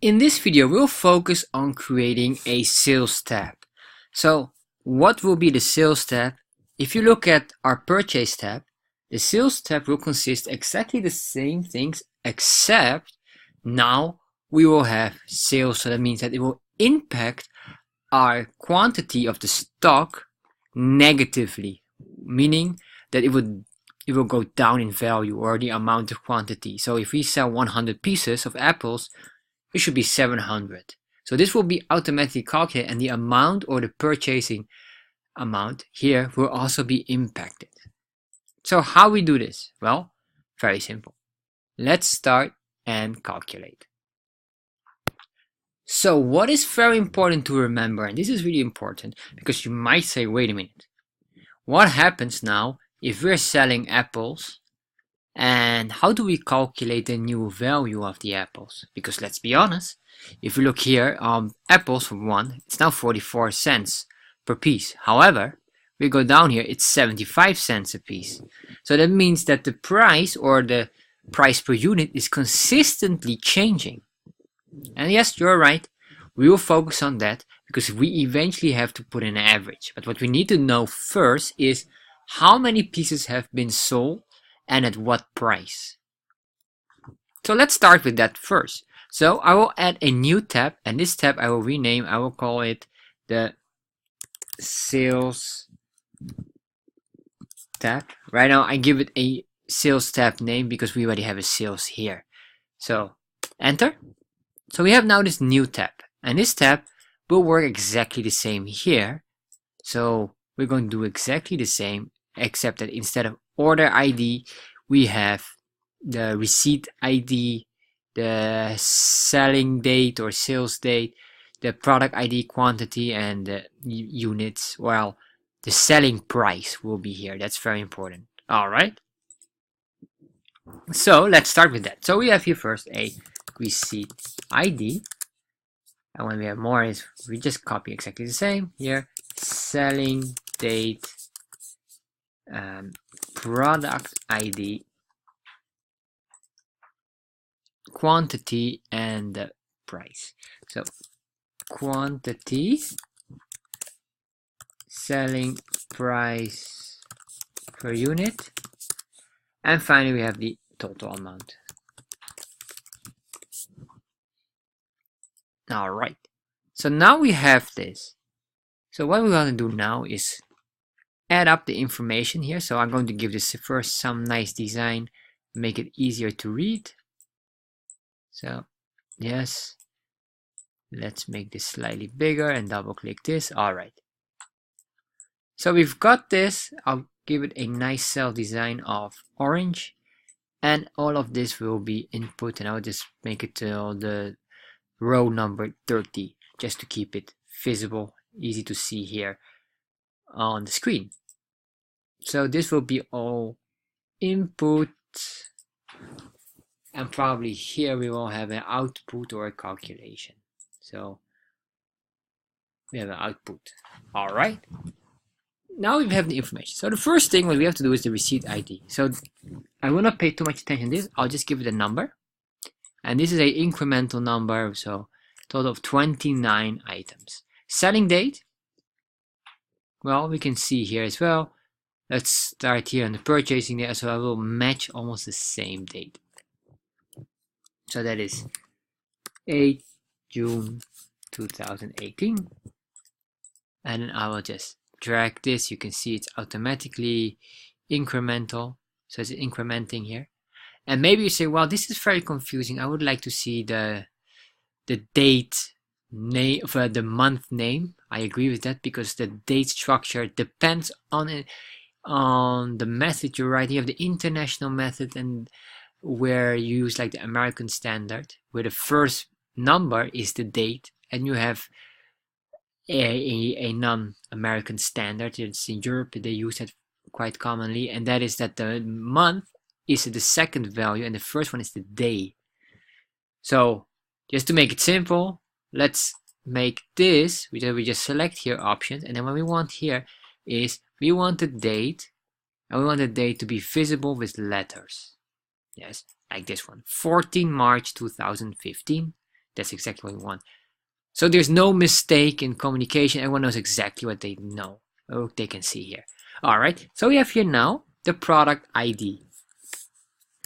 In this video, we'll focus on creating a sales tab. So what will be the sales tab? If you look at our purchase tab, the sales tab will consist exactly the same things, except now we will have sales. So that means that it will impact our quantity of the stock negatively, meaning that it will go down in value, or the amount of quantity. So if we sell 100 pieces of apples, it should be 700. So this will be automatically calculated, and the amount, or the purchasing amount here, will also be impacted. So how we do this? Well, very simple. Let's start and calculate. So what is very important to remember, and this is really important because you might say, wait a minute, what happens now if we're selling apples? And how do we calculate the new value of the apples? Because let's be honest, if we look here, apples for one, it's now 44 cents per piece. However, we go down here, it's 75 cents a piece. So that means that the price, or the price per unit, is consistently changing. And yes, you're right, we will focus on that because we eventually have to put an average. But what we need to know first is how many pieces have been sold and at what price. So let's start with that first. So I will add a new tab, and this tab I will rename. I will call it the sales tab. Right now I give it a sales tab name because we already have a sales here. So enter. So we have now this new tab, and this tab will work exactly the same here. So we're going to do exactly the same, except that instead of order ID, we have the receipt ID, the selling date or sales date, the product ID, quantity, and the units. Well, the selling price will be here. That's very important. All right. So let's start with that. So we have here first a receipt ID, and when we have more, is we just copy exactly the same here. Selling date, product ID, quantity, and the price. So quantity, selling price per unit, and finally we have the total amount. Alright, so now we have this. So what we want to do now is add up the information here. So I'm going to give this first some nice design, make it easier to read. So yes, let's make this slightly bigger and double click this. All right, so we've got this. I'll give it a nice cell design of orange, and all of this will be input, and I'll just make it till the row number 30 just to keep it visible, easy to see here on the screen. So this will be all input, and probably here we will have an output or a calculation. So we have an output. All right, now we have the information. So the first thing what we have to do is the receipt ID. So I will not pay too much attention to this. I'll just give it a number, and this is an incremental number, so total of 29 items. Selling date, well, we can see here as well. Let's start here on the purchasing date, so I will match almost the same date. So that is 8 June 2018. And then I will just drag this. You can see it's automatically incremental. So it's incrementing here. And maybe you say, well, this is very confusing. I would like to see the date name, the month name. I agree with that, because the date structure depends on it, on the method you write. You have the international method, and where you use like the American standard, where the first number is the date, and you have a non-American standard. It's in Europe, they use that quite commonly, and that is that the month is the second value and the first one is the day. So just to make it simple, let's make this, we just select here options, and then what we want here is we want the date, and we want the date to be visible with letters. Yes, like this one, 14 March 2015. That's exactly what we want. So there's no mistake in communication. Everyone knows exactly what they know. Oh, they can see here. All right. So we have here now the product ID.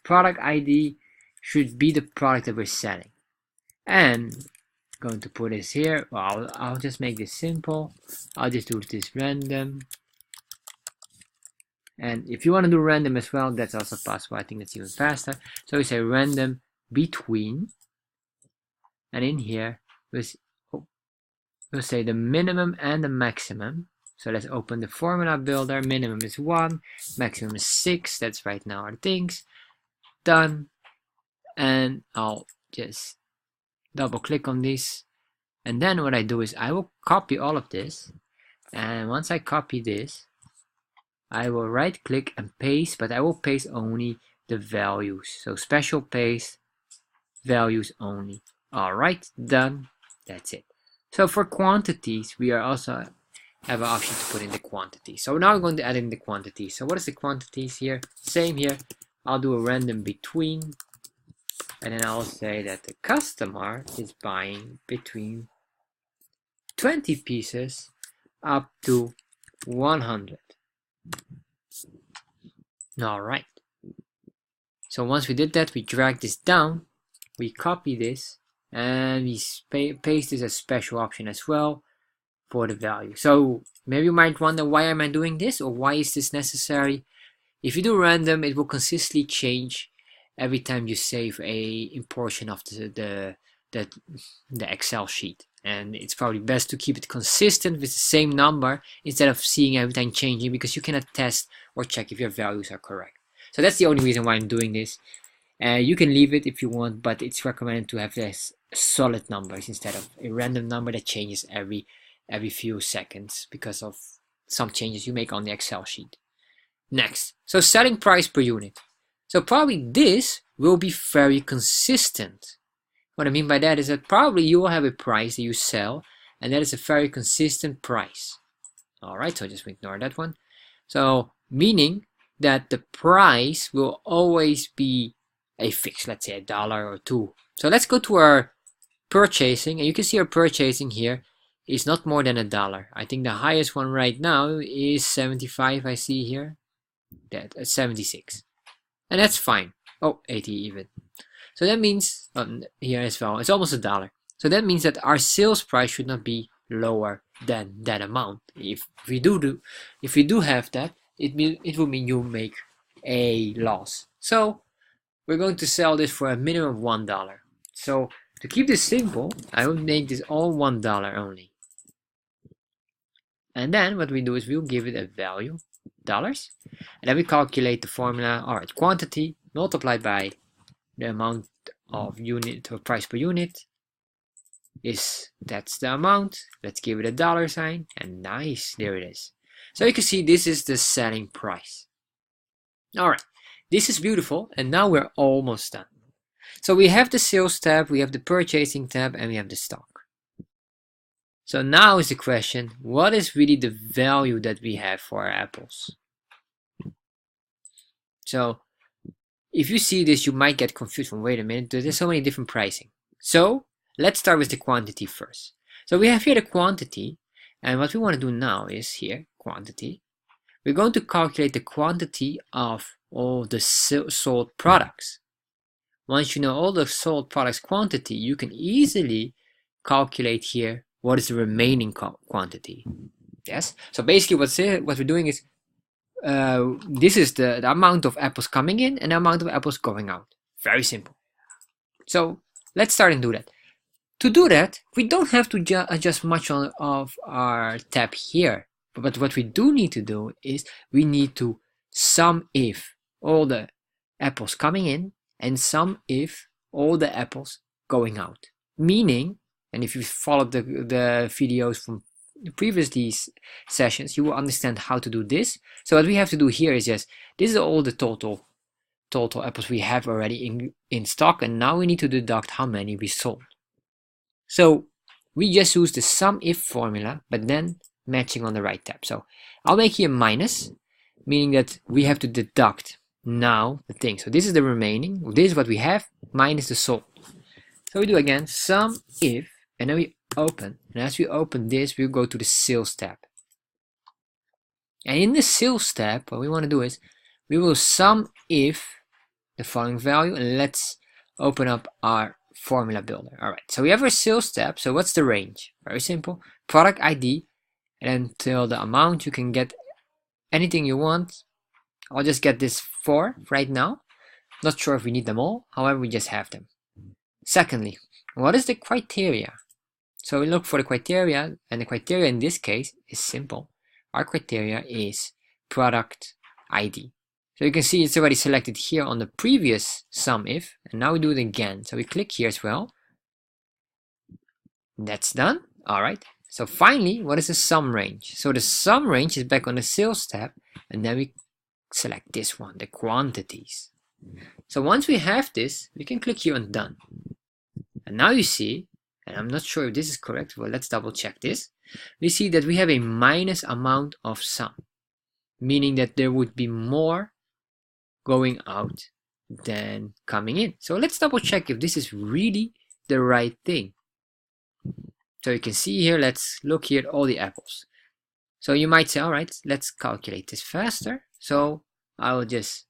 Product ID should be the product that we're selling. And I'm going to put this here. Well, I'll just make this simple. I'll just do this random. And if you want to do random as well, that's also possible. I think that's even faster. So we say random between. And in here, we'll say the minimum and the maximum. So let's open the formula builder. Minimum is 1, maximum is 6. That's right now our things. Done. And I'll just double click on this. And then what I do is I will copy all of this. And once I copy this, I will right click and paste, but I will paste only the values. So special paste, values only. All right, done. That's it. So for quantities, we are also have an option to put in the quantity. So now we're going to add in the quantity. So what is the quantities here? Same here. I'll do a random between, and then I'll say that the customer is buying between 20 pieces up to 100. All right. So once we did that, we drag this down, we copy this, and we paste this as special option as well for the value. So maybe you might wonder, why am I doing this, or why is this necessary? If you do random, it will consistently change every time you save a portion of the Excel sheet. And it's probably best to keep it consistent with the same number instead of seeing every time changing, because you cannot test or check if your values are correct. So that's the only reason why I'm doing this. You can leave it if you want, but it's recommended to have this solid numbers instead of a random number that changes every few seconds because of some changes you make on the Excel sheet. Next, so selling price per unit. So probably this will be very consistent. What I mean by that is that probably you will have a price that you sell, and that is a very consistent price. All right, so just ignore that one. So meaning that the price will always be a fix, let's say $1 or $2. So let's go to our purchasing, and you can see our purchasing here is not more than $1. I think the highest one right now is 75. I see here that 76, and that's fine. Oh, 80 even. So that means here as well, it's almost $1. So that means that our sales price should not be lower than that amount. If we do have that, it will mean you make a loss. So we're going to sell this for a minimum of $1. So to keep this simple, I will make this all $1 only. And then what we do is we'll give it a value, dollars, and then we calculate the formula. All right, quantity multiplied by the amount of unit or price per unit that's the amount. Let's give it a dollar sign, and nice, there it is. So you can see this is the selling price. All right, this is beautiful, and now we're almost done. So we have the sales tab, we have the purchasing tab, and we have the stock. So now is the question, what is really the value that we have for our apples? So if you see this, you might get confused from, wait a minute, there's so many different pricing. So let's start with the quantity first. So we have here the quantity, and what we want to do now is here, quantity. We're going to calculate the quantity of all the sold products. Once you know all the sold products quantity, you can easily calculate here what is the remaining quantity. Yes. So basically what we're doing is this is the amount of apples coming in and the amount of apples going out. Very simple. So let's start and do that. To do that, we don't have to adjust much of our tab here. But what we do need to do is we need to sum if all the apples coming in and sum if all the apples going out. Meaning, and if you followed the videos from previous these sessions, you will understand how to do this. So what we have to do here is just, this is all the total apples we have already in stock, and now we need to deduct how many we sold. So we just use the sum if formula, but then matching on the right tab. So I'll make here minus, meaning that we have to deduct now the thing. So this is the remaining, this is what we have, minus the sold. So we do again sum if, and then we open. And as we open this, we go to the sales tab. And in the sales tab, what we want to do is we will sum if the following value, and let's open up our formula builder. All right, so we have our sales tab. So what's the range? Very simple. Product ID, and until the amount, you can get anything you want. I'll just get this 4 right now. Not sure if we need them all. However, we just have them. Secondly, what is the criteria? So we look for the criteria, and the criteria in this case is simple. Our criteria is product ID. So you can see it's already selected here on the previous sum if, and now we do it again. So we click here as well. That's done. All right. So finally, what is the sum range? So the sum range is back on the sales tab, and then we select this one, the quantities. So once we have this, we can click here on done. And now you see, and I'm not sure if this is correct, well, let's double check this. We see that we have a minus amount of sum, meaning that there would be more going out than coming in. So let's double check if this is really the right thing. So you can see here, let's look here at all the apples. So you might say, all right, let's calculate this faster. So I will just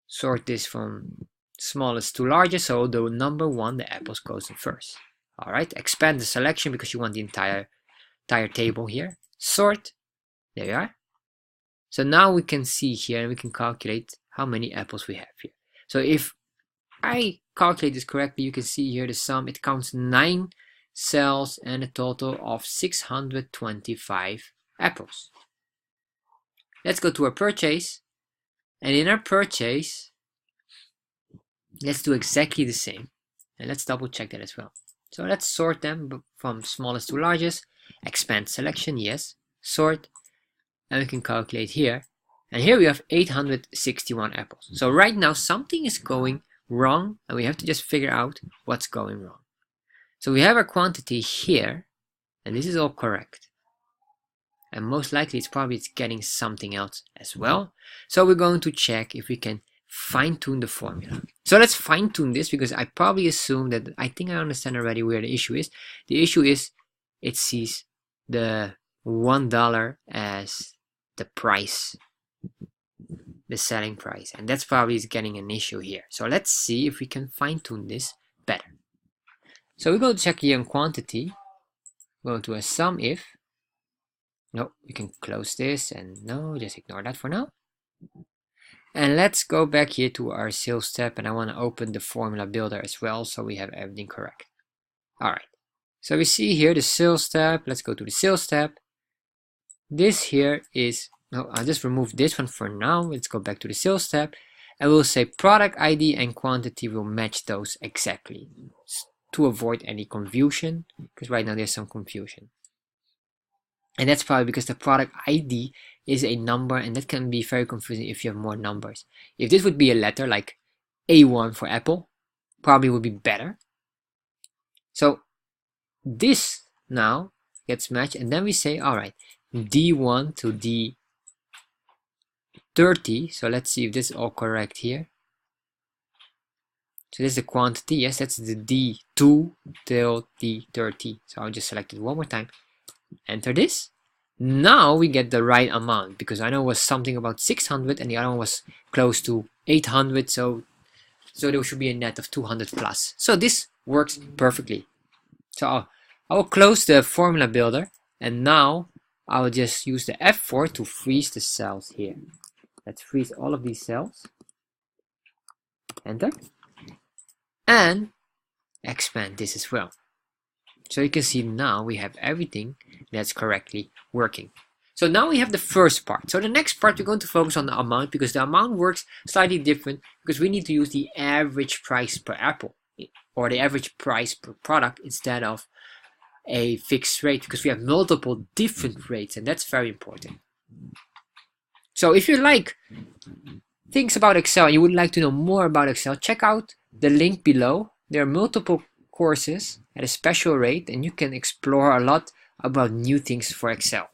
sort this from smallest to largest. So the number 1, the apples goes in first. All right, expand the selection because you want the entire table here. Sort, there you are. So now we can see here and we can calculate how many apples we have here. So if I calculate this correctly, you can see here the sum, it counts 9 cells and a total of 625 apples. Let's go to our purchase, and in our purchase, let's do exactly the same, and let's double check that as well. So let's sort them from smallest to largest, expand selection, yes, sort, and we can calculate here, and here we have 861 apples. So right now something is going wrong, and we have to just figure out what's going wrong. So we have our quantity here, and this is all correct. And most likely it's getting something else as well. So we're going to check if we can fine-tune the formula. So let's fine-tune this because I probably assume that I think I understand already where the issue is. The issue is it sees the $1 as the price, the selling price, and that's probably is getting an issue here. So let's see if we can fine-tune this better. So we go to check here on quantity, go to a sum if. No, we can close this and no, just ignore that for now. And let's go back here to our sales tab, and I want to open the formula builder as well so we have everything correct. Alright, so we see here the sales tab. Let's go to the sales tab. This here is, no, I'll just remove this one for now. Let's go back to the sales tab, and we'll say product ID and quantity will match those exactly to avoid any confusion, because right now there's some confusion. And that's probably because the product ID is a number, and that can be very confusing if you have more numbers. If this would be a letter like A1 for Apple, probably would be better. So this now gets matched, and then we say, all right, D1 to D30. So let's see if this is all correct here. So this is the quantity. Yes, that's the D2 till D30. So I'll just select it one more time. Enter this. Now we get the right amount, because I know it was something about 600 and the other one was close to 800, so there should be a net of 200 plus. So this works perfectly. So I will close the formula builder, and now I will just use the F4 to freeze the cells here. Let's freeze all of these cells. Enter. And expand this as well. So you can see now we have everything that's correctly working. So now we have the first part. So the next part we're going to focus on the amount, because the amount works slightly different, because we need to use the average price per apple or the average price per product instead of a fixed rate, because we have multiple different rates, and that's very important. So if you like things about Excel and you would like to know more about Excel, check out the link below. There are multiple courses at a special rate, and you can explore a lot about new things for Excel.